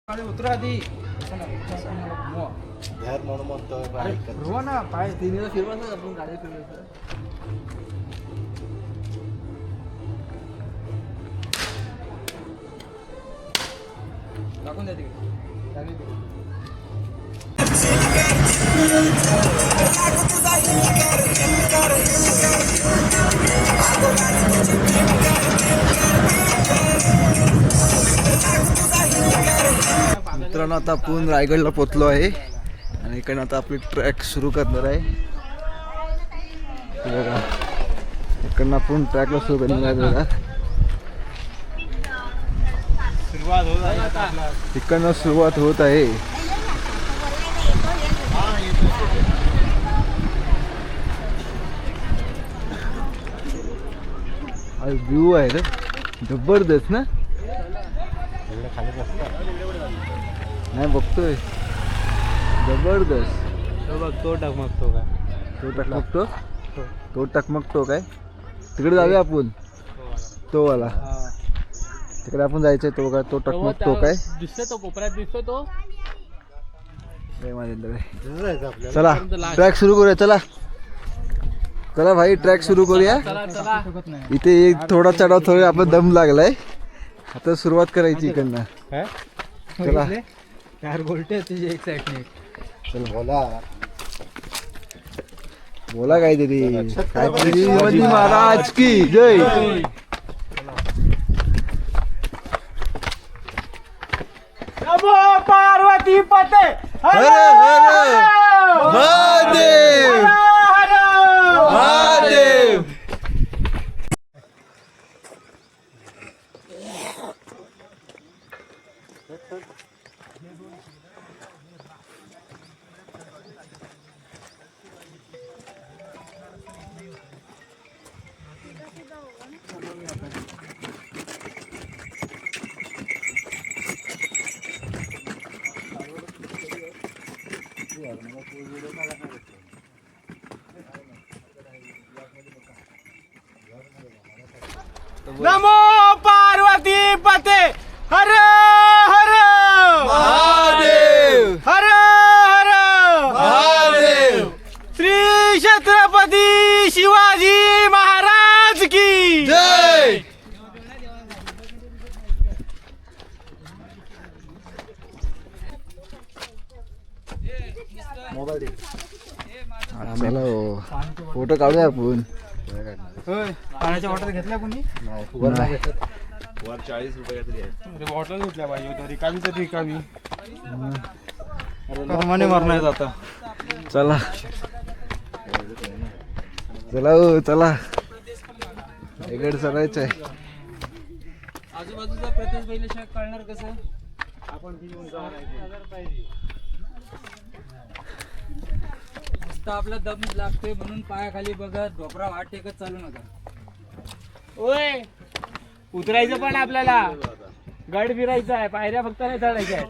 उतरा आधी घर म्हणून म्हणतोय हो ना पाय तिने फिरवायचं आपण गाडी फिरवायचं टाकून द्या तिकडे मित्रांनो आता आपण रायगडला पोहोचलो आहे आणि इकडनं आता आपली ट्रॅक सुरू करणार आहे. बघा इकडनं आपण ट्रॅकला सुरू करणार आहे. बघा इकडनं सुरुवात होत आहे. व्ह्यू आहे रे जबरदस्त ना. नाही बघतोय जबरदस्त. तो टकमकतो का तो टकमकतो काय. तिकडे जाऊया आपण तो वाला तिकडे आपण जायचंय. तो काय तो टकमकतो काय दिसतो तो कोपऱ्यात दिसतो तो. चला ट्रॅक सुरू करूया. चला भाई ट्रॅक सुरू करूया. इथे एक थोडा चढाव थोडा आपला दम लागलाय. आता सुरुवात करायची इकडनं. चला चार गोल्टे तुझे एक साइड ने. चला बोला काहीतरी शिवाजी महाराज की जय. नमो पार्वती पते हर हर महादेव महादेव. नमो पार्वती पते हर हर महादेव हर हर महादेव. श्री छत्रपती शिवाजी महाराज की जय. चला फोटो काढूया आपण. पाण्याच्या बॉटल घेतल्या कोणी. वर 40 रुपये तरी आहे. बॉटल घेतल्या पाहिजे रिकामी तर रिकामी प्रमाणे मरणार आता. चला चला हो चला इकडे चढायचं आहे. आजूबाजूचा प्रदेश बघितल्याशिवाय कळणार कसं आपण नुसतं आपला दम लागतोय म्हणून पायाखाली बघत ढोपरा वाट टेकत चालू नका. ओय उतरायचं पण आपल्याला गड फिरायचा आहे. पायऱ्या फक्त नाही चढायच्या आहेत.